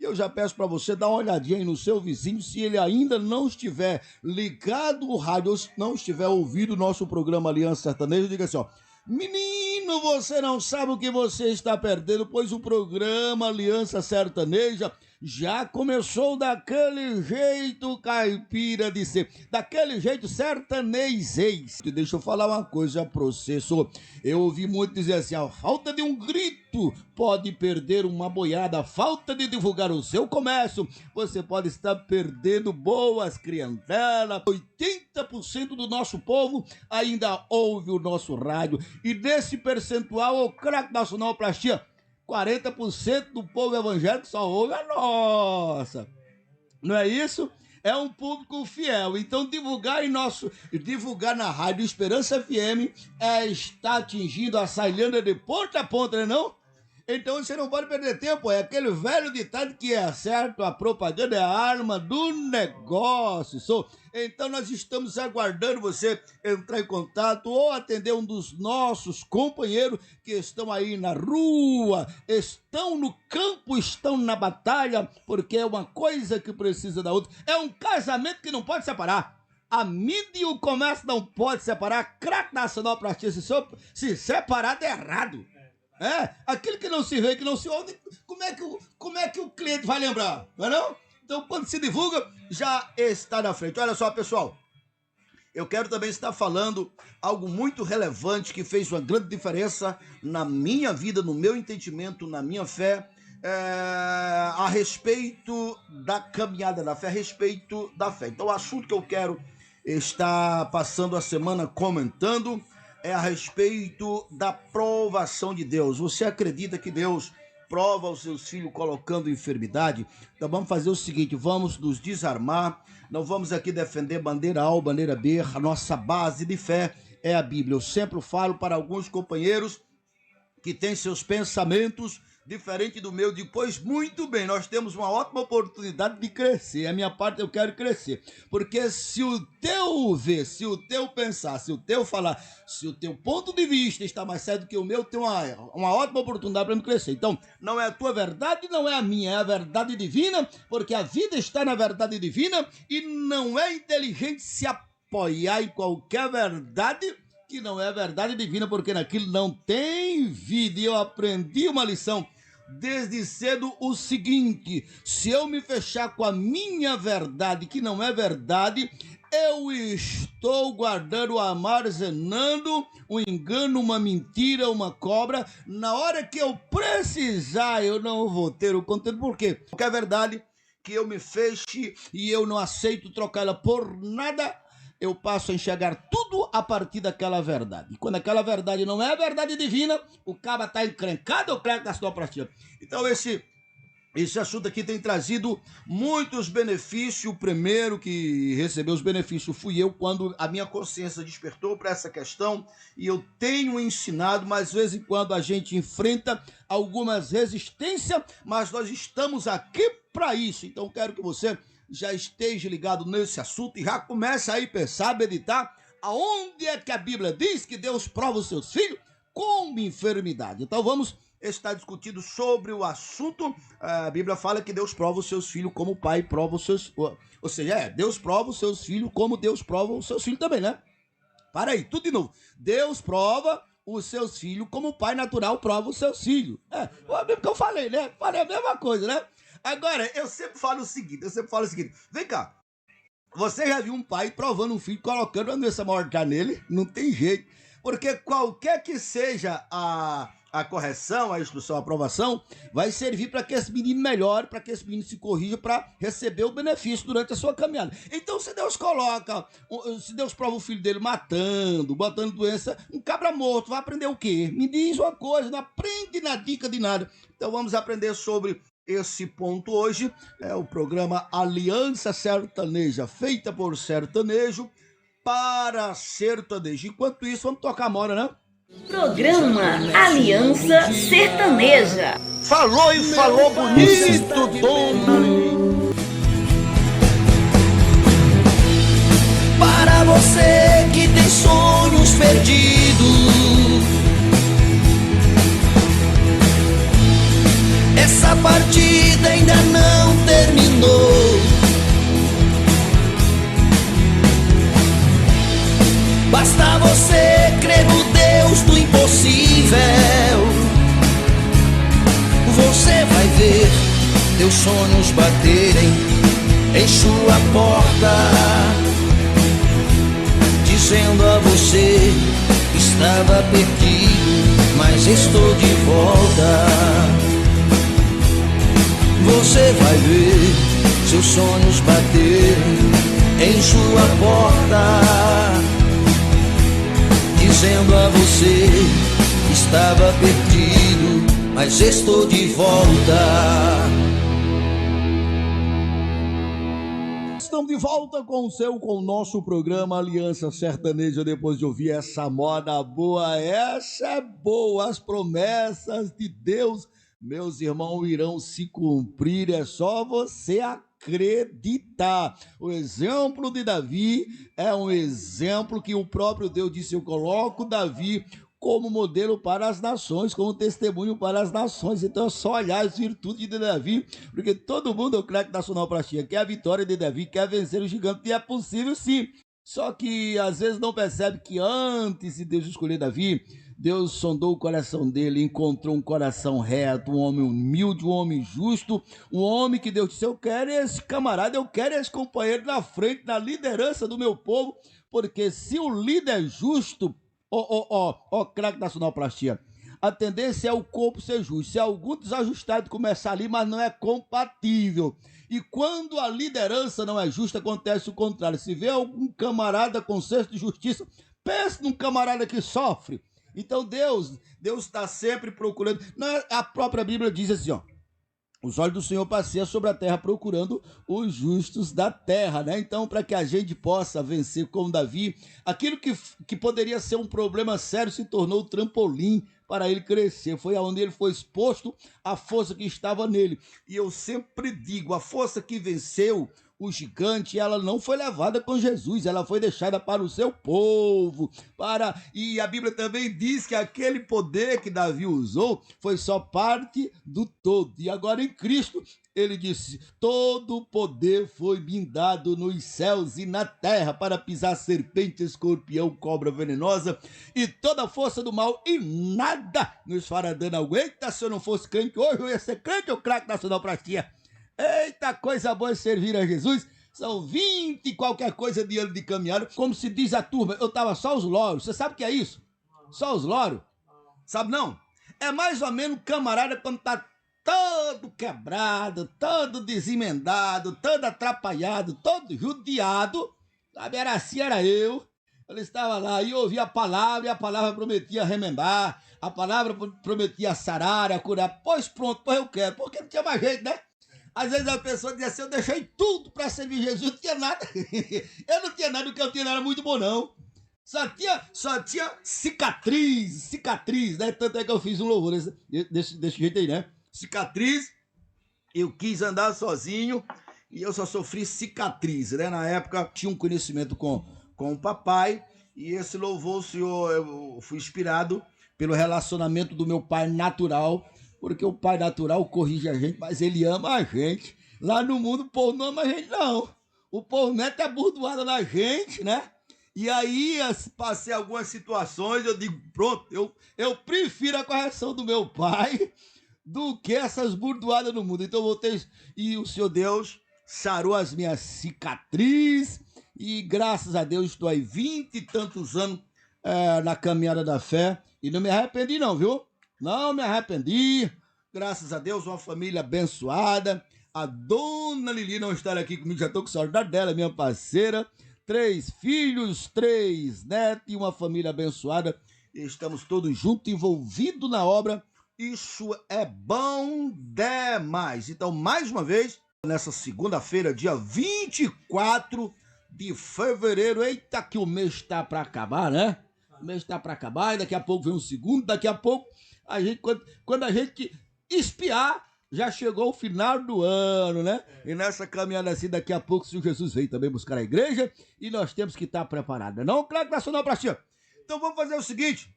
eu já peço para você dar uma olhadinha aí no seu vizinho, se ele ainda não estiver ligado o rádio ou se não estiver ouvindo o nosso programa Aliança Sertaneja, diga assim, ó: menino, você não sabe o que você está perdendo, pois o programa Aliança Sertaneja já começou daquele jeito caipira de ser, daquele jeito sertanejês. Deixa eu falar uma coisa pra você, eu ouvi muito dizer assim, a falta de um grito pode perder uma boiada, a falta de divulgar o seu comércio, você pode estar perdendo boas clientelas. 80% do nosso povo ainda ouve o nosso rádio, e desse percentual, o craque da sonoplastia, 40% do povo evangélico só ouve a nossa. Não é isso? É um público fiel. Então divulgar na Rádio Esperança FM está atingindo a Sailândia de ponta a ponta, não é não? Então você não pode perder tempo, é aquele velho ditado que é certo, a propaganda é a arma do negócio. Então nós estamos aguardando você entrar em contato ou atender um dos nossos companheiros que estão aí na rua, estão no campo, estão na batalha, porque é uma coisa que precisa da outra. É um casamento que não pode separar. A mídia e o comércio não pode separar. Craque nacional pra ti, se separar é errado. Aquilo que não se vê, que não se ouve, como é que o cliente vai lembrar, não é não? Então, quando se divulga, já está na frente. Olha só, pessoal, eu quero também estar falando algo muito relevante que fez uma grande diferença na minha vida, no meu entendimento, na minha fé, a respeito da caminhada da fé, a respeito da fé. Então, o assunto que eu quero estar passando a semana comentando é a respeito da provação de Deus. Você acredita que Deus prova os seus filhos colocando enfermidade? Então vamos fazer o seguinte, vamos nos desarmar, não vamos aqui defender bandeira A ou bandeira B, a nossa base de fé é a Bíblia. Eu sempre falo para alguns companheiros que têm seus pensamentos diferente do meu, depois muito bem, nós temos uma ótima oportunidade de crescer. A minha parte, eu quero crescer, porque se o teu ver, se o teu pensar, se o teu falar, se o teu ponto de vista está mais certo do que o meu, tem uma ótima oportunidade para me crescer. Então, não é a tua verdade, não é a minha, é a verdade divina, porque a vida está na verdade divina, e não é inteligente se apoiar em qualquer verdade que não é a verdade divina, porque naquilo não tem vida. E eu aprendi uma lição desde cedo, o seguinte: se eu me fechar com a minha verdade, que não é verdade, eu estou guardando, armazenando um engano, uma mentira, uma cobra. Na hora que eu precisar, eu não vou ter o conteúdo. Por quê? Porque é verdade que eu me feche e eu não aceito trocá-la por nada, eu passo a enxergar tudo a partir daquela verdade. E quando aquela verdade não é a verdade divina, o cara está encrencado ou craque da sonoplastia. Então esse assunto aqui tem trazido muitos benefícios. O primeiro que recebeu os benefícios fui eu, quando a minha consciência despertou para essa questão, e eu tenho ensinado, mas de vez em quando a gente enfrenta algumas resistências, mas nós estamos aqui para isso. Então quero que você já esteja ligado nesse assunto e já comece aí a pensar, meditar, aonde é que a Bíblia diz que Deus prova os seus filhos com enfermidade. Então vamos estar discutindo sobre o assunto. A Bíblia fala que Deus prova os seus filhos como o pai prova os seus... Ou seja, Deus prova os seus filhos como Deus prova os seus filhos também, né? Para aí, tudo de novo. Deus prova os seus filhos como o pai natural prova os seus filhos. O mesmo que eu falei, né? Falei a mesma coisa, né? Agora, eu sempre falo o seguinte, vem cá, você já viu um pai provando um filho, colocando uma doença mortal nele? Não tem jeito, porque qualquer que seja a correção, a instrução, a aprovação, vai servir para que esse menino melhore, para que esse menino se corrija, para receber o benefício durante a sua caminhada. Então, se Deus prova o filho dele botando doença, um cabra morto, vai aprender o quê? Me diz uma coisa, não aprende na dica de nada. Então, vamos aprender sobre esse ponto hoje. É o programa Aliança Sertaneja, feita por sertanejo para sertanejo. Enquanto isso, vamos tocar a moda, né? Programa Aliança Sertaneja. Falou e falou bonito, Dom. Para você que tem sonhos perdidos, essa partida ainda não teus sonhos baterem em sua porta, dizendo a você que estava perdido, mas estou de volta. Você vai ver seus sonhos baterem em sua porta, dizendo a você que estava perdido, mas estou de volta. Estamos de volta com o nosso programa Aliança Sertaneja, depois de ouvir essa moda boa. Essa é boa, as promessas de Deus, meus irmãos, irão se cumprir, é só você acreditar. O exemplo de Davi é um exemplo que o próprio Deus disse: eu coloco Davi como modelo para as nações, como testemunho para as nações. Então é só olhar as virtudes de Davi, porque todo mundo, o craque nacional praxia, quer a vitória de Davi, quer vencer o gigante, e é possível sim. Só que às vezes não percebe que antes de Deus escolher Davi, Deus sondou o coração dele, encontrou um coração reto, um homem humilde, um homem justo, um homem que Deus disse: eu quero esse camarada, eu quero esse companheiro na frente, na liderança do meu povo, porque se o líder é justo, craque nacional plastia, a tendência é o corpo ser justo. Se algum desajustado começar ali, mas não é compatível. E quando a liderança não é justa, acontece o contrário. Se vê algum camarada com senso de justiça, pense num camarada que sofre. Então Deus está sempre procurando. A própria Bíblia diz assim, ó: os olhos do Senhor passeiam sobre a terra procurando os justos da terra, né? Então, para que a gente possa vencer como Davi, aquilo que poderia ser um problema sério se tornou um trampolim para ele crescer. Foi aonde ele foi exposto à força que estava nele. E eu sempre digo, a força que venceu o gigante, ela não foi levada com Jesus, ela foi deixada para o seu povo. E a Bíblia também diz que aquele poder que Davi usou foi só parte do todo. E agora em Cristo, ele disse: todo poder foi me dado nos céus e na terra para pisar serpente, escorpião, cobra venenosa e toda a força do mal, e nada nos fará dano algum. Eita, se eu não fosse crente hoje, eu ia ser crente, ou craque nacional praxia. Eita, coisa boa é servir a Jesus. São 20 e qualquer coisa de ano de caminhada. Como se diz a turma, eu tava só os loros. Você sabe o que é isso? Só os loros? Sabe não? É mais ou menos camarada quando tá todo quebrado, todo desemendado, todo atrapalhado, todo judiado. Sabe, era assim, era eu. Ele estava lá e ouvia a palavra, e a palavra prometia remendar, a palavra prometia sarar, a curar. Pois pronto, pois eu quero, porque não tinha mais jeito, né? Às vezes a pessoa diz assim: eu deixei tudo para servir Jesus, eu não tinha nada. Eu não tinha nada, o que eu tinha não era muito bom, não. Só tinha cicatriz, né? Tanto é que eu fiz um louvor desse jeito aí, né? Cicatriz, eu quis andar sozinho e eu só sofri cicatriz, né? Na época tinha um conhecimento com o papai, e esse louvor, eu fui inspirado pelo relacionamento do meu pai natural, porque o pai natural corrige a gente, mas ele ama a gente. Lá no mundo o povo não ama a gente, não. O povo mete a burdoada na gente, né? E aí passei algumas situações, eu digo, pronto, eu prefiro a correção do meu pai do que essas burdoadas no mundo. Então eu voltei, e o Senhor Deus sarou as minhas cicatrizes, e graças a Deus estou aí 20 e tantos anos na caminhada da fé, e não me arrependi não, viu? Não me arrependi, graças a Deus, uma família abençoada. A dona Lili não está aqui comigo, já estou com saudade dela, minha parceira. 3 filhos, 3 netos e uma família abençoada. Estamos todos juntos, envolvidos na obra. Isso é bom demais. Então, mais uma vez, nessa segunda-feira, dia 24 de fevereiro. Eita, que o mês está para acabar, né? O mês está para acabar, e daqui a pouco vem um segundo, daqui a pouco, quando a gente espiar, já chegou o final do ano, né? E nessa caminhada assim, daqui a pouco, se Jesus veio também buscar a igreja, e nós temos que estar preparados, não? Claro, nacional pra ti. Então vamos fazer o seguinte,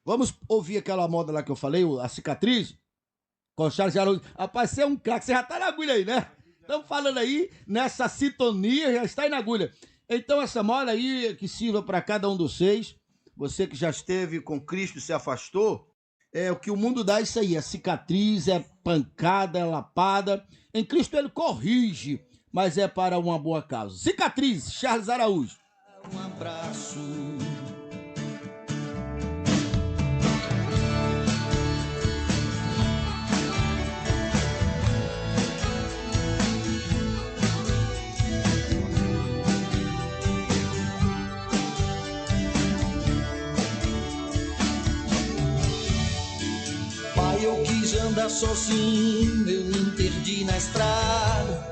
vamos ouvir aquela moda lá que eu falei, a cicatriz, com Charles Araújo. Rapaz, você é um craque, você já tá na agulha aí, né? Estamos falando aí, nessa sintonia, já está aí na agulha. Então essa moda aí, que sirva para cada um dos 6, você que já esteve com Cristo e se afastou, o que o mundo dá é isso aí, é cicatriz, é pancada, é lapada, Em Cristo ele corrige, mas é para uma boa causa. Cicatriz, Charles Araújo. Um abraço. Pai, eu quis andar sozinho, eu me perdi na estrada.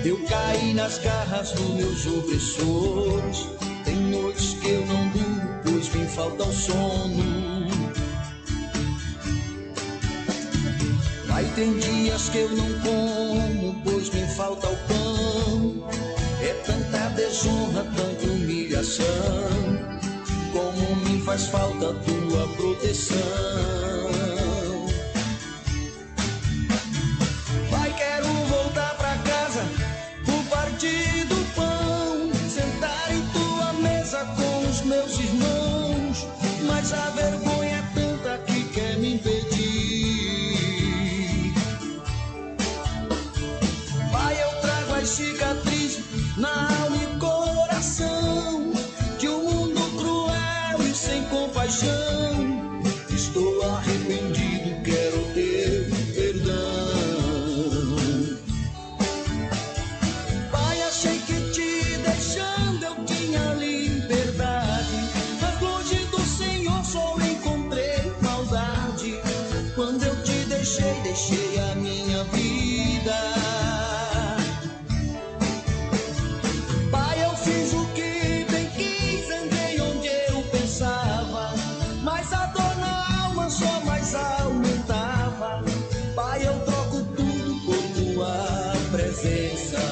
Eu caí nas garras dos meus opressores. Tem noites que eu não durmo, pois me falta o sono. Pai, tem dias que eu não como, pois me falta o pão. É tanta desonra, tanta humilhação, como me faz falta a tua proteção. Pai, quero voltar pra casa, partir do pão, sentar em tua mesa com os meus irmãos, mas a vergonha é tanta que quer me impedir. Pai, eu trago as cicatrizes na alma e coração de um mundo cruel e sem compaixão. Estou arrependido, quero teu perdão. Achei que te deixando eu tinha liberdade, mas longe do Senhor só encontrei maldade. Quando eu te deixei, deixei a minha vida. Pai, eu fiz o que bem quis, andei onde eu pensava, mas a dor na alma só mais aumentava. Pai, eu troco tudo por tua presença.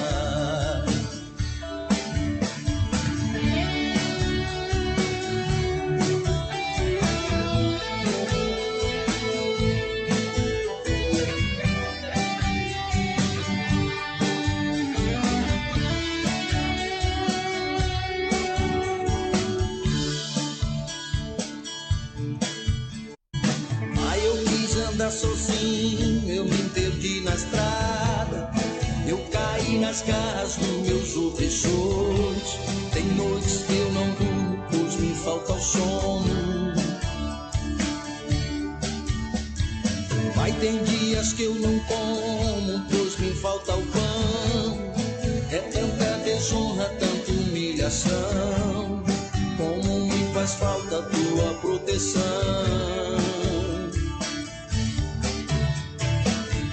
Sozinho, eu me perdi na estrada, eu caí nas garras dos meus opressores. Tem noites que eu não durmo, pois me falta o sono. Pai, tem dias que eu não como, pois me falta o pão. É tanta desonra, tanta humilhação, como me faz falta a tua proteção.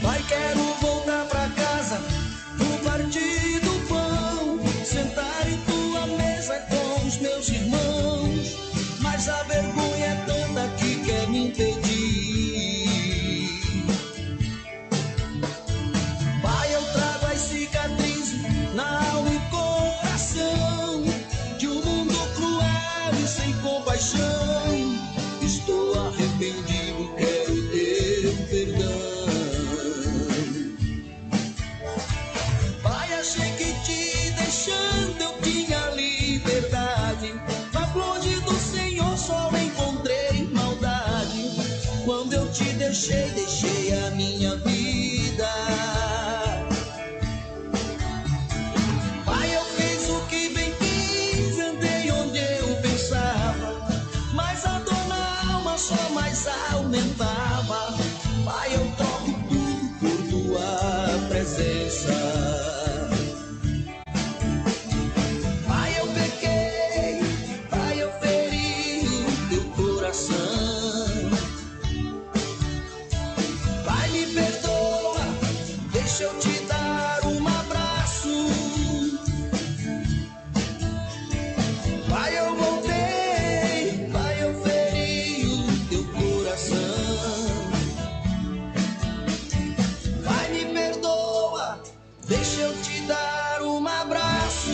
Pai, quero voltar pra casa, vou partir do pão, sentar em tua mesa com os meus irmãos, mas a vergonha é tanta que quer me impedir. Pai, eu trago as cicatrizes na alma e coração de um mundo cruel e sem compaixão. Estou arrependido, quero teu perdão. Achei que te deixando eu tinha liberdade, mas longe do Senhor só encontrei maldade. Quando eu te deixei, deixei a minha vida. Pai, eu fiz o que bem quis, andei onde eu pensava, mas a dor na alma só mais aumentava. Pai, eu troco tudo por tua presença. Pai, me perdoa, deixa eu te dar um abraço. Pai, eu voltei, Pai, eu feri o teu coração. Pai, me perdoa, deixa eu te dar um abraço.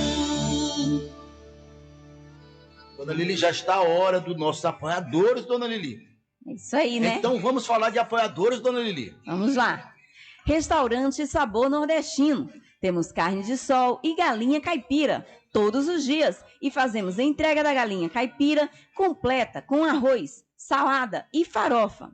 Dona Lili, já está a hora dos nossos apoiadores, Dona Lili. É isso aí, né? Então vamos falar de apoiadores, Dona Lili. Vamos lá. Restaurante Sabor Nordestino. Temos carne de sol e galinha caipira todos os dias e fazemos a entrega da galinha caipira completa com arroz, salada e farofa.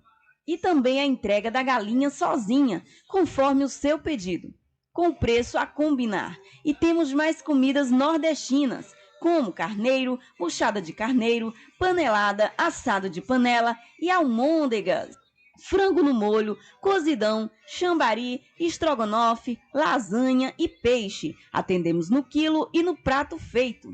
E também a entrega da galinha sozinha, conforme o seu pedido. com preço a combinar. E temos mais comidas nordestinas, como carneiro, buchada de carneiro, panelada, assado de panela e almôndegas. Frango no molho, cozidão, chambari, estrogonofe, lasanha e peixe. Atendemos no quilo e no prato feito.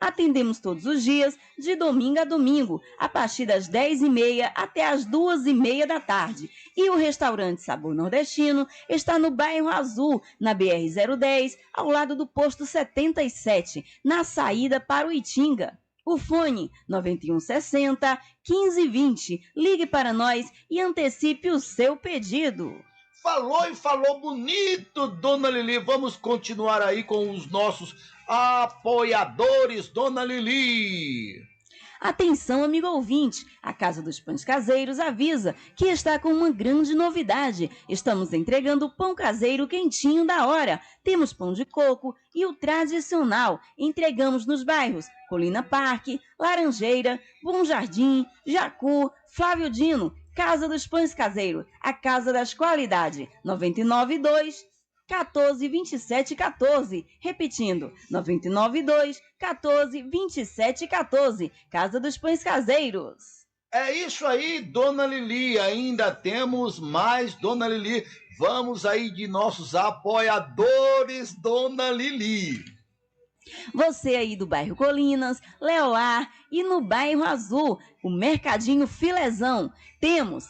Atendemos todos os dias, de domingo a domingo, a partir das 10h30 até as 2h30 da tarde. E o restaurante Sabor Nordestino está no bairro Azul, na BR-010, ao lado do posto 77, na saída para o Itinga. O fone 9160-1520. Ligue para nós e antecipe o seu pedido. Falou e falou bonito, dona Lili. Vamos continuar aí com os nossos apoiadores, dona Lili. Atenção, amigo ouvinte, a Casa dos Pães Caseiros avisa que está com uma grande novidade. Estamos entregando pão caseiro quentinho da hora. Temos pão de coco e o tradicional. Entregamos nos bairros Colina Parque, Laranjeira, Bom Jardim, Jacu, Flávio Dino. Casa dos Pães Caseiros, a casa das qualidades. 992 14 27 14. Repetindo, 992 14 27 14. Casa dos Pães Caseiros. É isso aí, dona Lili. Ainda temos mais, dona Lili. Vamos aí de nossos apoiadores, dona Lili. Você aí do bairro Colinas, Leolar e no bairro Azul, o Mercadinho Filezão. Temos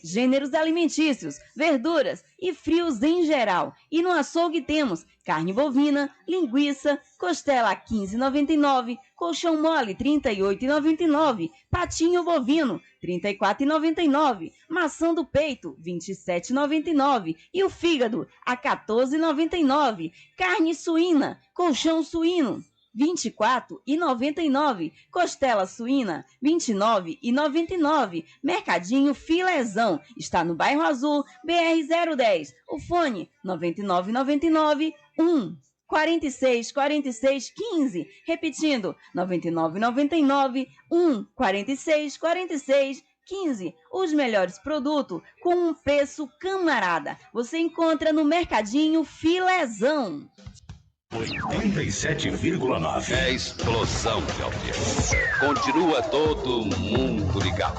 gêneros alimentícios, verduras e frios em geral. E no açougue temos carne bovina, linguiça, costela a R$ 15,99, colchão mole R$ 38,99, patinho bovino R$ 34,99, maçã do peito R$ 27,99 e o fígado a R$ 14,99, carne suína, colchão suíno R$ 24,99, costela suína R$ 29,99, Mercadinho Filezão, está no bairro Azul, BR-010, o fone 9999 46 46 15, repetindo 9999 46 46 15, os melhores produtos com um preço camarada, você encontra no Mercadinho Filezão. 87,9. É explosão de audiência. Continua todo mundo ligado.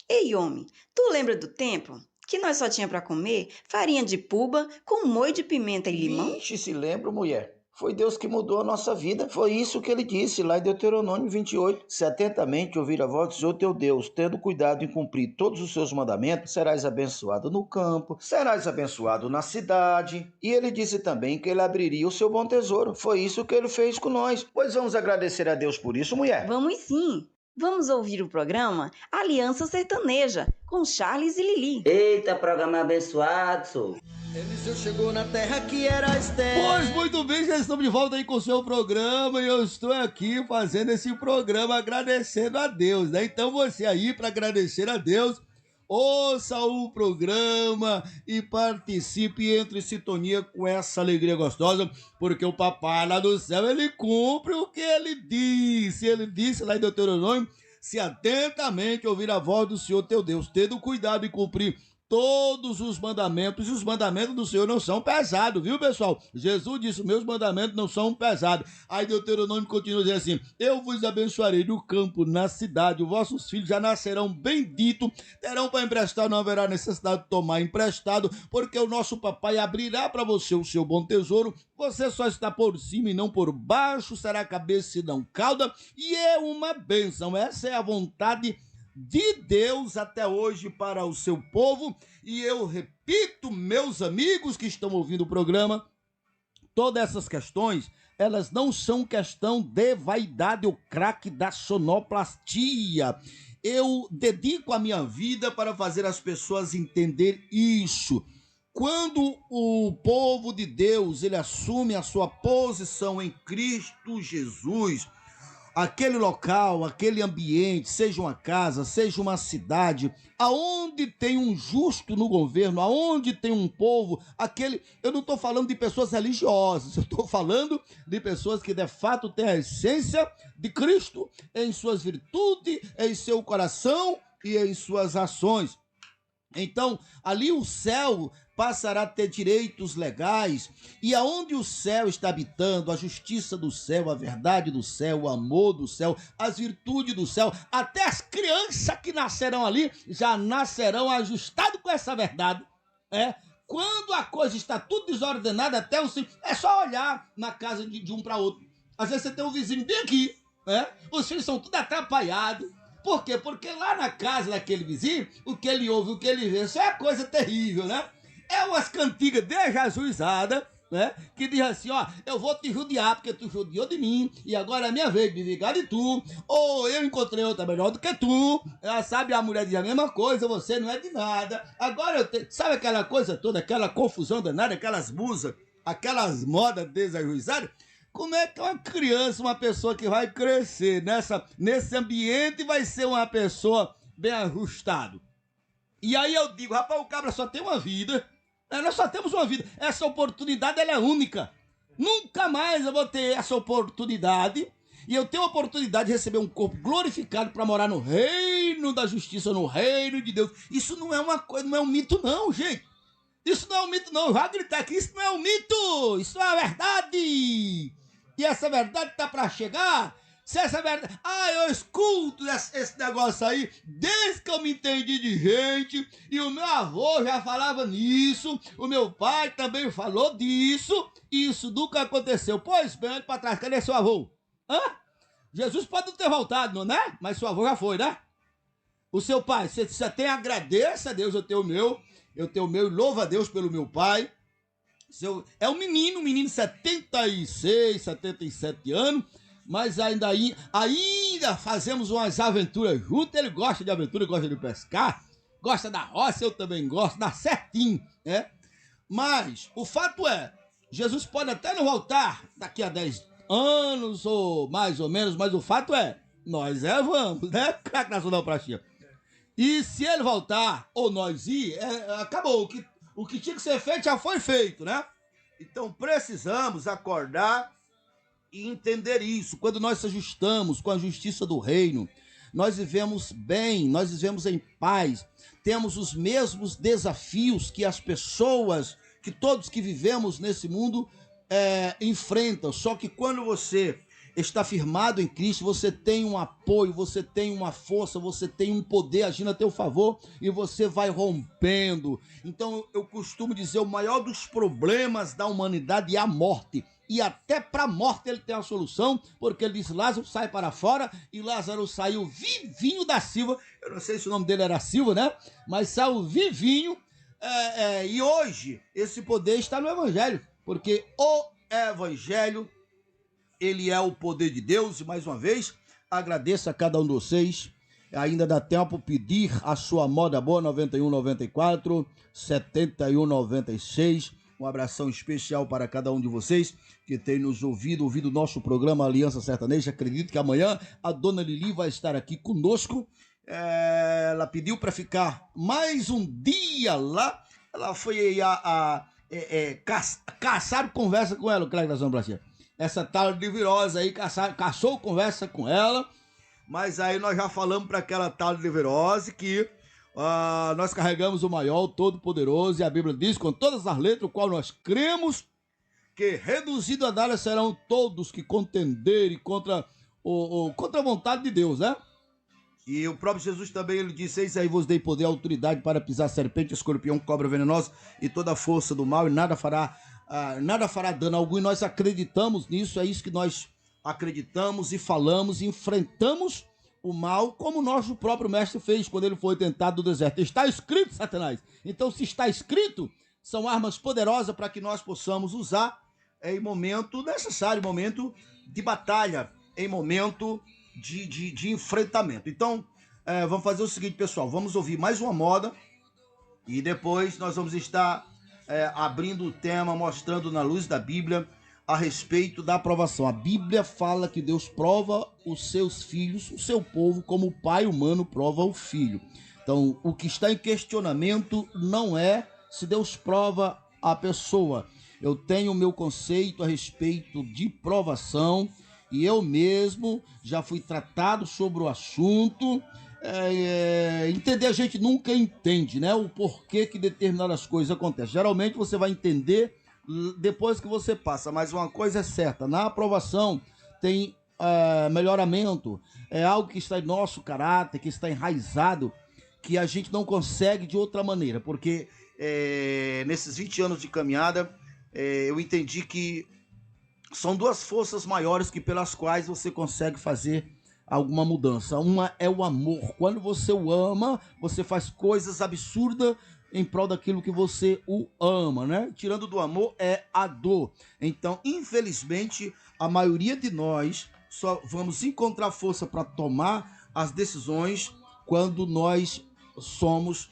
Ei, homem, tu lembra do tempo que nós só tinha para comer farinha de puba com molho de pimenta e limão? Vixe, se lembro, mulher. Foi Deus que mudou a nossa vida. Foi isso que ele disse lá em Deuteronômio 28. Se atentamente ouvir a voz do Senhor teu Deus, tendo cuidado em cumprir todos os seus mandamentos, serás abençoado no campo, serás abençoado na cidade. E ele disse também que ele abriria o seu bom tesouro. Foi isso que ele fez com nós. Pois vamos agradecer a Deus por isso, mulher? Vamos sim. Vamos ouvir o programa Aliança Sertaneja, com Charles e Lili. Eita, programa abençoado, sou. Eliseu chegou na terra que era estéril. Pois muito bem, já estamos de volta aí com o seu programa e eu estou aqui fazendo esse programa agradecendo a Deus, né? Então você aí, para agradecer a Deus, ouça o programa e participe, entre em sintonia com essa alegria gostosa, porque o papai lá do céu, ele cumpre o que ele disse. Ele disse lá em Deuteronômio, se atentamente ouvir a voz do Senhor teu Deus, tendo cuidado em cumprir todos os mandamentos, e os mandamentos do Senhor não são pesados, viu, pessoal? Jesus disse, meus mandamentos não são pesados. Aí Deuteronômio continua dizendo assim, eu vos abençoarei no campo, na cidade, os vossos filhos já nascerão benditos, terão para emprestar, não haverá necessidade de tomar emprestado, porque o nosso papai abrirá para você o seu bom tesouro, você só está por cima e não por baixo, será cabeça e não cauda, e é uma bênção. Essa é a vontade de Deus até hoje para o seu povo, e eu repito, meus amigos que estão ouvindo o programa, todas essas questões, elas não são questão de vaidade ou craque da sonoplastia. Eu dedico a minha vida para fazer as pessoas entender isso. Quando o povo de Deus, ele assume a sua posição em Cristo Jesus, aquele local, aquele ambiente, seja uma casa, seja uma cidade, aonde tem um justo no governo, aonde tem um povo, eu não estou falando de pessoas religiosas, eu estou falando de pessoas que de fato têm a essência de Cristo em suas virtudes, em seu coração e em suas ações. Então, ali o céu passará a ter direitos legais, e aonde o céu está habitando, a justiça do céu, a verdade do céu, o amor do céu, as virtudes do céu, até as crianças que nascerão ali já nascerão ajustadas com essa verdade. Quando a coisa está tudo desordenada, até o filho, é só olhar na casa de um para outro. Às vezes você tem um vizinho bem aqui, os filhos são tudo atrapalhados. Por quê? Porque lá na casa daquele vizinho, o que ele ouve, o que ele vê, isso é coisa terrível, né? É umas cantigas desajuizadas, né? Que diz assim, ó, eu vou te judiar porque tu judiou de mim e agora é minha vez de me vingar de tu. Ou eu encontrei outra melhor do que tu. Sabe, a mulher diz a mesma coisa, você não é de nada. Agora eu tenho... Sabe aquela coisa toda, aquela confusão danada, aquelas musas, aquelas modas desajuizadas? Como é que uma criança, uma pessoa que vai crescer nesse ambiente vai ser uma pessoa bem ajustada? E aí eu digo, rapaz, o cabra só tem uma vida. Nós só temos uma vida. Essa oportunidade, ela é única. Nunca mais eu vou ter essa oportunidade. E eu tenho a oportunidade de receber um corpo glorificado para morar no reino da justiça, no reino de Deus. Isso não é uma coisa, não é um mito não, gente. Isso não é um mito não. Vai gritar aqui, isso não é um mito. Isso é a verdade. E essa verdade tá para chegar. Se essa verdade... eu escuto esse negócio aí desde que eu me entendi de gente. E o meu avô já falava nisso. O meu pai também falou disso. E isso nunca aconteceu. Pois bem, olha para trás. Cadê seu avô? Jesus pode não ter voltado, não é? Mas seu avô já foi, né? O seu pai, você tem, agradeça a Deus, eu tenho o meu e louva a Deus pelo meu pai. É um menino de 76, 77 anos. Mas ainda fazemos umas aventuras juntos. Ele gosta de aventura, gosta de pescar, gosta da roça, eu também gosto, dá certinho, né? Mas o fato é, Jesus pode até não voltar daqui a 10 anos, ou mais ou menos, mas o fato é, nós vamos, né? Craque Nacional Praxia. E se ele voltar, ou nós ir, acabou. O que tinha que ser feito já foi feito, né? Então precisamos acordar e entender isso. Quando nós se ajustamos com a justiça do reino, nós vivemos bem, nós vivemos em paz, temos os mesmos desafios que as pessoas, que todos que vivemos nesse mundo enfrentam. Só que quando você está firmado em Cristo, você tem um apoio, você tem uma força, você tem um poder agindo a teu favor e você vai rompendo. Então eu costumo dizer, o maior dos problemas da humanidade é a morte. E até para a morte ele tem a solução, porque ele diz, Lázaro sai para fora, e Lázaro saiu vivinho da Silva. Eu não sei se o nome dele era Silva, né? Mas saiu vivinho, e hoje esse poder está no Evangelho, porque o Evangelho, ele é o poder de Deus. E mais uma vez, agradeço a cada um de vocês. Ainda dá tempo pedir a sua moda boa, 9194 7196. Um abração especial para cada um de vocês que tem nos ouvido o nosso programa Aliança Sertaneja. Acredito que amanhã a dona Lili vai estar aqui conosco. Ela pediu para ficar mais um dia lá. Ela foi caçar conversa com ela, o Craig da Zona Brasil. Essa tal de Virosa aí caçou conversa com ela. Mas aí nós já falamos para aquela tal de Virosa que nós carregamos o maior, o todo-poderoso, e a Bíblia diz, com todas as letras, o qual nós cremos, que reduzido a nada serão todos que contenderem contra a vontade de Deus, né? E o próprio Jesus também, ele disse, eis aí vos dei poder e autoridade para pisar serpente, escorpião, cobra venenosa e toda a força do mal, e nada fará dano algum. E nós acreditamos nisso, é isso que nós acreditamos e falamos, e enfrentamos o mal, como o nosso próprio mestre fez quando ele foi tentado no deserto. Está escrito, Satanás. Então, se está escrito, são armas poderosas para que nós possamos usar em momento necessário, momento de batalha, em momento de enfrentamento. Então, vamos fazer o seguinte, pessoal, vamos ouvir mais uma moda e depois nós vamos estar abrindo o tema, mostrando na luz da Bíblia a respeito da aprovação. A Bíblia fala que Deus prova os seus filhos, o seu povo, como o pai humano prova o filho. Então, o que está em questionamento não é se Deus prova a pessoa. Eu tenho o meu conceito a respeito de provação, e eu mesmo já fui tratado sobre o assunto, entender, a gente nunca entende, né? O porquê que determinadas coisas acontecem. Geralmente você vai entender depois que você passa, mas uma coisa é certa, na aprovação tem melhoramento, é algo que está em nosso caráter, que está enraizado, que a gente não consegue de outra maneira, porque nesses 20 anos de caminhada, eu entendi que são duas forças maiores que pelas quais você consegue fazer alguma mudança. Uma é o amor. Quando você o ama, você faz coisas absurdas em prol daquilo que você o ama, né? Tirando do amor é a dor. Então, infelizmente, a maioria de nós só vamos encontrar força para tomar as decisões quando nós somos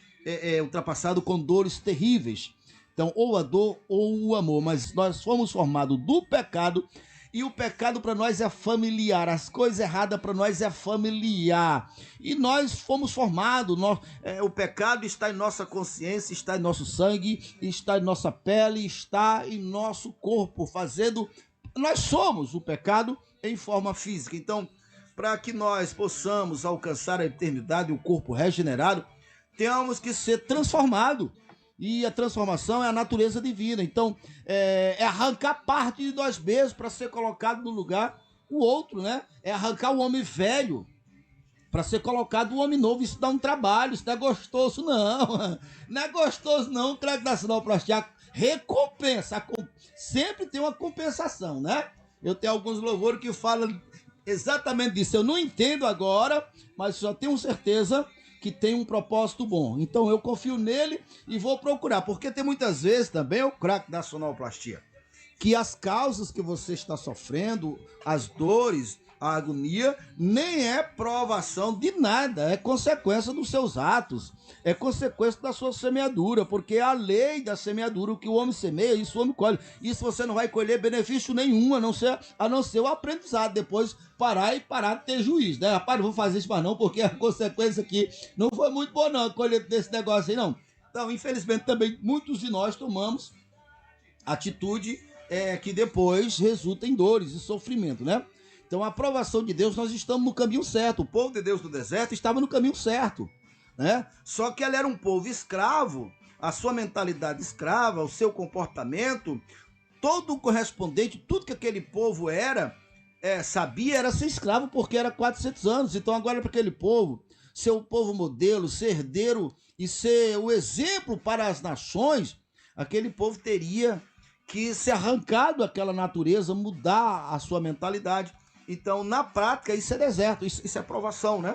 ultrapassados com dores terríveis. Então, ou a dor ou o amor, mas nós fomos formados do pecado, e o pecado para nós é familiar, as coisas erradas para nós é familiar, e nós fomos formados, o pecado está em nossa consciência, está em nosso sangue, está em nossa pele, está em nosso corpo, nós somos o pecado em forma física. Então, para que nós possamos alcançar a eternidade, o corpo regenerado, temos que ser transformados. E a transformação é a natureza divina. Então, é arrancar parte de nós mesmos para ser colocado no lugar o outro, né? É arrancar o homem velho para ser colocado o homem novo. Isso dá um trabalho, isso não é gostoso, não. Não é gostoso, não. O craque da sinoplastia recompensa. Sempre tem uma compensação, né? Eu tenho alguns louvores que falam exatamente disso. Eu não entendo agora, mas só tenho certeza que tem um propósito bom. Então eu confio nele e vou procurar, porque tem muitas vezes também o craque da sonoplastia, que as causas que você está sofrendo, as dores, a agonia, nem é provação de nada, é consequência dos seus atos, é consequência da sua semeadura, porque é a lei da semeadura, o que o homem semeia, isso o homem colhe. Isso você não vai colher benefício nenhum, a não ser o aprendizado, depois parar de ter juízo, né? Rapaz, não vou fazer isso mais não, porque a consequência aqui não foi muito boa não, a colheita desse negócio aí não. Então, infelizmente, também muitos de nós tomamos atitude que depois resulta em dores e sofrimento, né? Então, a aprovação de Deus, nós estamos no caminho certo. O povo de Deus do deserto estava no caminho certo, né? Só que ele era um povo escravo, a sua mentalidade escrava, o seu comportamento, todo correspondente, tudo que aquele povo sabia era ser escravo, porque era 400 anos. Então, agora para aquele povo, ser o povo modelo, ser herdeiro e ser o exemplo para as nações, aquele povo teria que ser arrancado daquela natureza, mudar a sua mentalidade. Então, na prática, isso é deserto, isso é provação, né?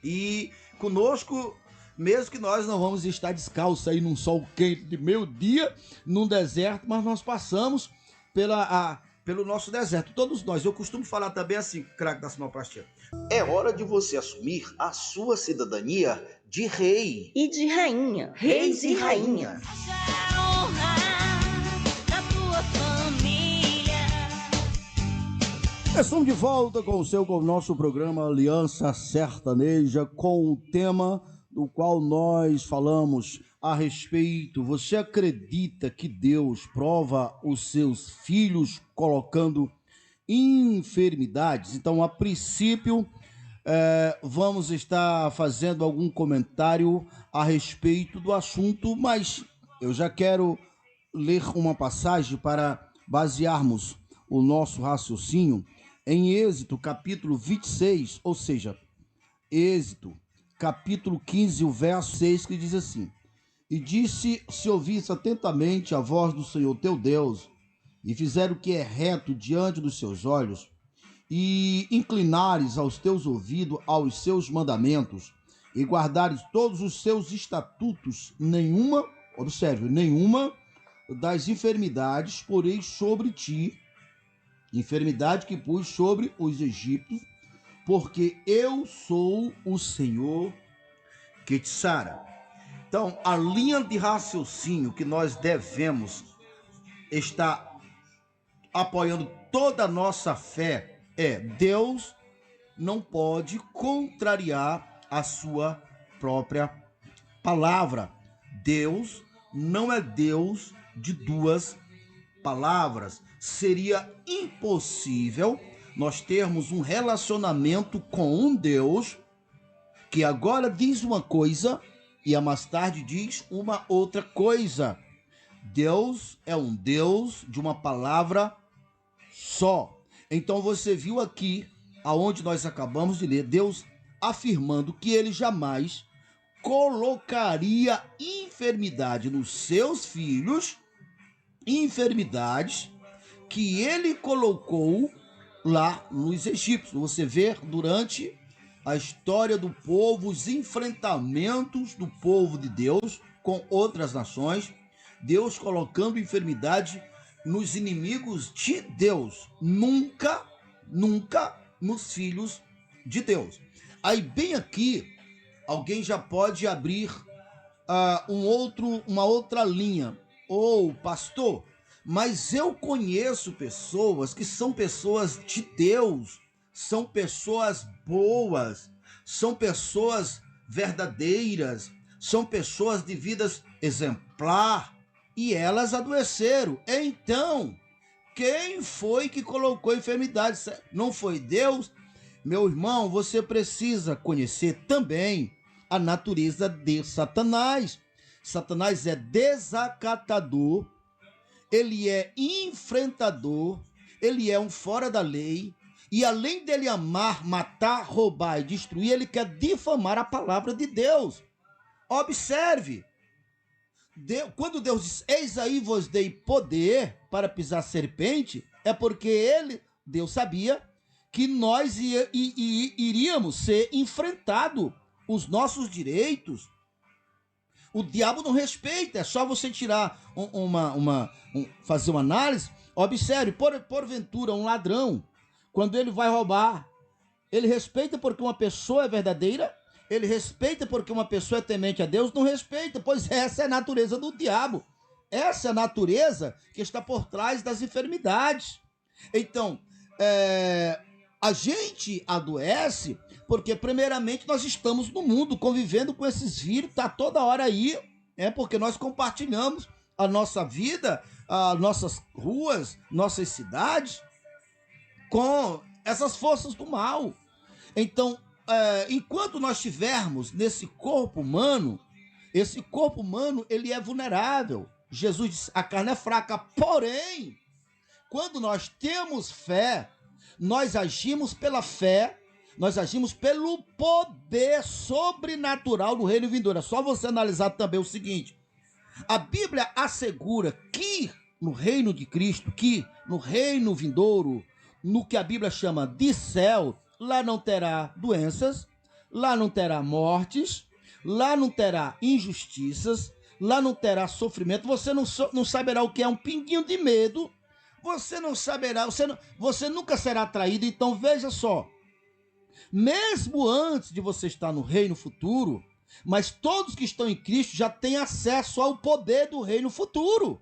E conosco, mesmo que nós não vamos estar descalços aí num sol quente de meio-dia, num deserto, mas nós passamos pelo nosso deserto, todos nós. Eu costumo falar também assim, craque da sinoplastia. É hora de você assumir a sua cidadania de rei e de rainha, reis e rainha. Estamos de volta com o nosso programa Aliança Sertaneja, com o tema do qual nós falamos a respeito. Você acredita que Deus prova os seus filhos colocando enfermidades? Então, a princípio, vamos estar fazendo algum comentário a respeito do assunto, mas eu já quero ler uma passagem para basearmos o nosso raciocínio em Êxodo, capítulo 26, ou seja, Êxodo, capítulo 15, o verso 6, que diz assim: E disse, se ouvisse atentamente a voz do Senhor teu Deus, e fizer o que é reto diante dos seus olhos, e inclinares aos teus ouvidos aos seus mandamentos, e guardares todos os seus estatutos, nenhuma das enfermidades porei sobre ti, enfermidade que pus sobre os egípcios, porque eu sou o Senhor que te sara. Então, a linha de raciocínio que nós devemos estar apoiando toda a nossa fé é: Deus não pode contrariar a sua própria palavra. Deus não é Deus de duas palavras. Seria impossível nós termos um relacionamento com um Deus que agora diz uma coisa e a mais tarde diz uma outra coisa. Deus é um Deus de uma palavra só. Então você viu aqui, aonde nós acabamos de ler, Deus afirmando que ele jamais colocaria enfermidade nos seus filhos, enfermidades que ele colocou lá nos egípcios. Você vê durante a história do povo, os enfrentamentos do povo de Deus com outras nações, Deus colocando enfermidade nos inimigos de Deus, nunca nos filhos de Deus. Aí bem aqui, alguém já pode abrir uma outra linha. Pastor, mas eu conheço pessoas que são pessoas de Deus, são pessoas boas, são pessoas verdadeiras, são pessoas de vidas exemplar, e elas adoeceram. Então, quem foi que colocou enfermidade? Não foi Deus? Meu irmão, você precisa conhecer também a natureza de Satanás. Satanás é desacatador, ele é enfrentador, ele é um fora da lei, e além dele amar, matar, roubar e destruir, ele quer difamar a palavra de Deus. Observe, quando Deus diz, eis aí vos dei poder para pisar serpente, é porque Deus sabia que nós iríamos ser enfrentados, os nossos direitos. O diabo não respeita, é só você tirar fazer uma análise. Observe, porventura, um ladrão, quando ele vai roubar, ele respeita porque uma pessoa é verdadeira? Ele respeita porque uma pessoa é temente a Deus? Não respeita, pois essa é a natureza do diabo. Essa é a natureza que está por trás das enfermidades. Então, a gente adoece porque, primeiramente, nós estamos no mundo convivendo com esses vírus, está toda hora aí, porque nós compartilhamos a nossa vida, as nossas ruas, nossas cidades, com essas forças do mal. Então, enquanto nós estivermos nesse corpo humano, esse corpo humano, ele é vulnerável. Jesus disse, a carne é fraca, porém, quando nós temos fé, nós agimos pela fé, nós agimos pelo poder sobrenatural do reino vindouro. É só você analisar também o seguinte, a Bíblia assegura que no reino de Cristo, que no reino vindouro, no que a Bíblia chama de céu, lá não terá doenças, lá não terá mortes, lá não terá injustiças, lá não terá sofrimento, você não saberá o que é um pinguinho de medo, você não saberá, você nunca será traído. Então veja só, mesmo antes de você estar no reino futuro, mas todos que estão em Cristo já têm acesso ao poder do reino futuro.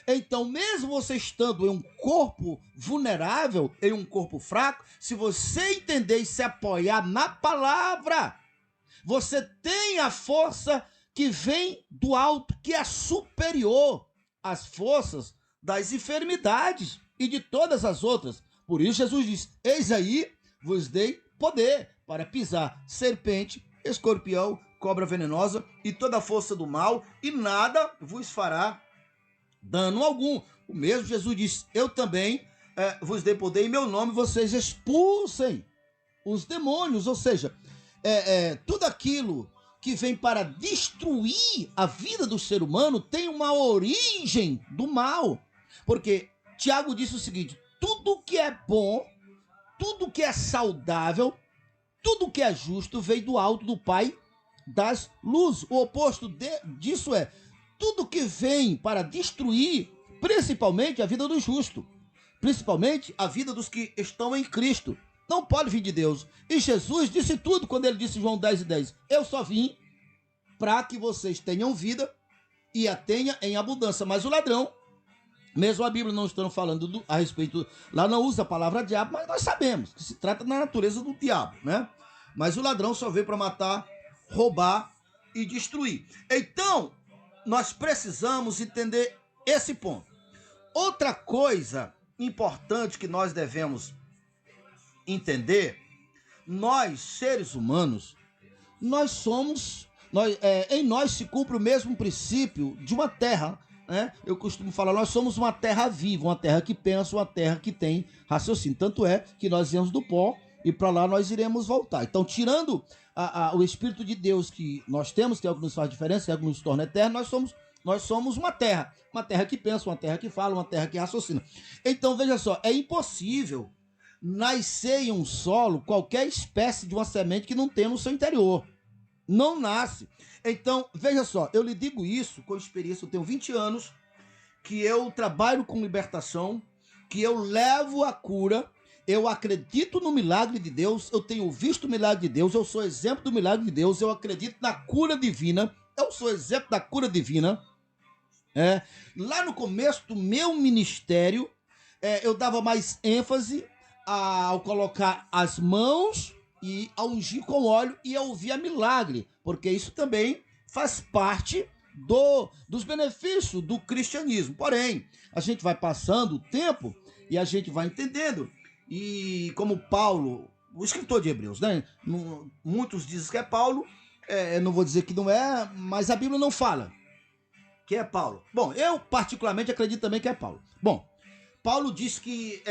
Então, mesmo você estando em um corpo vulnerável, em um corpo fraco, se você entender e se apoiar na palavra, você tem a força que vem do alto, que é superior às forças das enfermidades e de todas as outras. Por isso Jesus diz, eis aí vos dei poder para pisar serpente, escorpião, cobra venenosa e toda a força do mal, e nada vos fará dano algum. O mesmo Jesus disse, eu também vos dei poder, em meu nome vocês expulsem os demônios. Ou seja, tudo aquilo que vem para destruir a vida do ser humano tem uma origem do mal. Porque Tiago disse o seguinte, tudo que é bom, tudo que é saudável, tudo que é justo veio do alto do Pai das luzes. O oposto disso é tudo que vem para destruir, principalmente a vida do justo, principalmente a vida dos que estão em Cristo, não pode vir de Deus. E Jesus disse tudo quando ele disse em João 10:10, eu só vim para que vocês tenham vida e a tenha em abundância. Mas o ladrão, mesmo a Bíblia não estando falando a respeito, lá não usa a palavra diabo, mas nós sabemos que se trata da natureza do diabo, né? Mas o ladrão só veio para matar, roubar e destruir. Então, nós precisamos entender esse ponto. Outra coisa importante que nós devemos entender, nós, seres humanos, em nós se cumpre o mesmo princípio de uma terra, né? Eu costumo falar, nós somos uma terra viva, uma terra que pensa, uma terra que tem raciocínio. Tanto é que nós viemos do pó e para lá nós iremos voltar. Então, tirando o Espírito de Deus que nós temos, que é o que nos faz diferença, que é o que nos torna eterno, nós somos uma terra que pensa, uma terra que fala, uma terra que raciocina. Então, veja só, é impossível nascer em um solo qualquer espécie de uma semente que não tem no seu interior. Não nasce. Então, veja só, eu lhe digo isso com experiência, eu tenho 20 anos, que eu trabalho com libertação, que eu levo a cura, eu acredito no milagre de Deus, eu tenho visto o milagre de Deus, eu sou exemplo do milagre de Deus, eu acredito na cura divina, eu sou exemplo da cura divina. Lá no começo do meu ministério, eu dava mais ênfase ao colocar as mãos e a ungir com óleo e eu via milagre, porque isso também faz parte dos benefícios do cristianismo. Porém, a gente vai passando o tempo e a gente vai entendendo. E como Paulo, o escritor de Hebreus, né? Muitos dizem que é Paulo, não vou dizer que não é, mas a Bíblia não fala que é Paulo. Bom, eu particularmente acredito também que é Paulo. Bom, Paulo diz que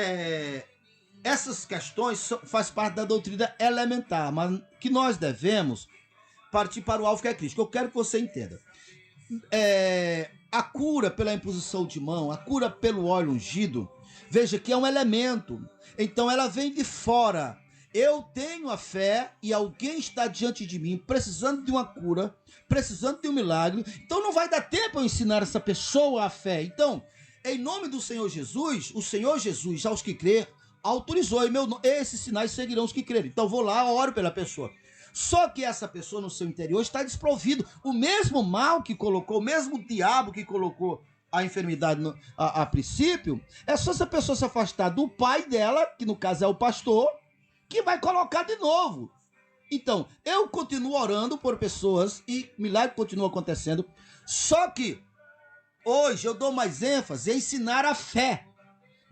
essas questões faz parte da doutrina elementar, mas que nós devemos partir para o alvo que é Cristo. Eu quero que você entenda. A cura pela imposição de mão, a cura pelo óleo ungido, veja que é um elemento. Então ela vem de fora. Eu tenho a fé e alguém está diante de mim precisando de uma cura, precisando de um milagre. Então não vai dar tempo eu ensinar essa pessoa a fé. Então, em nome do Senhor Jesus, o Senhor Jesus, aos que crer, autorizou, esses sinais seguirão os que crerem. Então vou lá, oro pela pessoa. Só que essa pessoa no seu interior está desprovido. O mesmo mal que colocou, o mesmo diabo que colocou a enfermidade a princípio, é só essa pessoa se afastar do pai dela, que no caso é o pastor, que vai colocar de novo. Então, eu continuo orando por pessoas e milagre continua acontecendo. Só que hoje eu dou mais ênfase em ensinar a fé.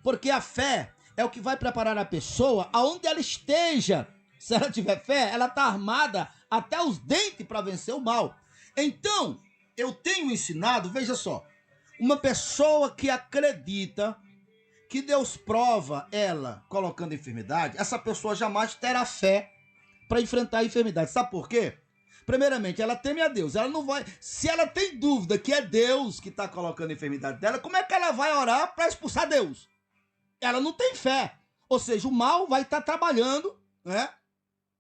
Porque a fé é o que vai preparar a pessoa aonde ela esteja. Se ela tiver fé, ela está armada até os dentes para vencer o mal. Então, eu tenho ensinado, veja só, uma pessoa que acredita que Deus prova ela colocando enfermidade, essa pessoa jamais terá fé para enfrentar a enfermidade. Sabe por quê? Primeiramente, ela teme a Deus. Ela não vai. Se ela tem dúvida que é Deus que está colocando a enfermidade dela, como é que ela vai orar para expulsar Deus? Ela não tem fé. Ou seja, o mal vai estar trabalhando, né?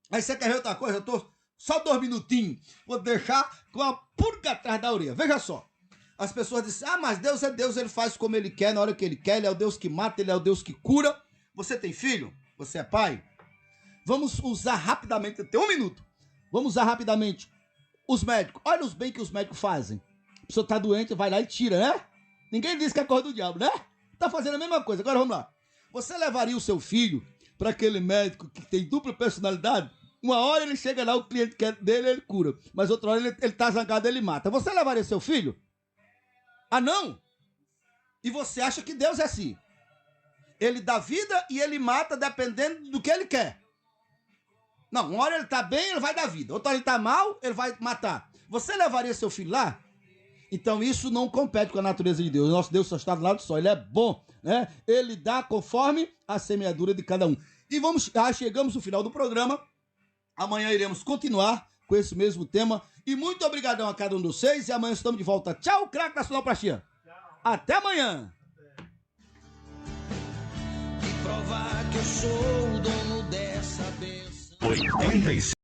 Aí você quer ver outra coisa? Eu tô só 2 minutinhos. Vou deixar com a pulga atrás da orelha. Veja só. As pessoas dizem, mas Deus é Deus, ele faz como ele quer, na hora que ele quer, ele é o Deus que mata, ele é o Deus que cura. Você tem filho? Você é pai? Vamos usar rapidamente, tem 1 minuto. Vamos usar rapidamente os médicos. Olha os bem que os médicos fazem. A pessoa tá doente, vai lá e tira, né? Ninguém diz que é coisa do diabo, né? Tá fazendo a mesma coisa. Agora vamos lá. Você levaria o seu filho para aquele médico que tem dupla personalidade? Uma hora ele chega lá, o cliente dele, ele cura. Mas outra hora ele tá zangado, ele mata. Você levaria seu filho? Ah, não? E você acha que Deus é assim? Ele dá vida e ele mata dependendo do que ele quer. Não, uma hora ele tá bem, ele vai dar vida. Outra hora ele tá mal, ele vai matar. Você levaria seu filho lá? Então isso não compete com a natureza de Deus. Nosso Deus só está do lado do sol. Ele é bom, né? Ele dá conforme a semeadura de cada um. E chegamos no final do programa. Amanhã iremos continuar com esse mesmo tema. E muito obrigadão a cada um de vocês. E amanhã estamos de volta. Tchau, craque da sonoplastia. Até amanhã. E provar que eu sou o dono dessa bênção. 86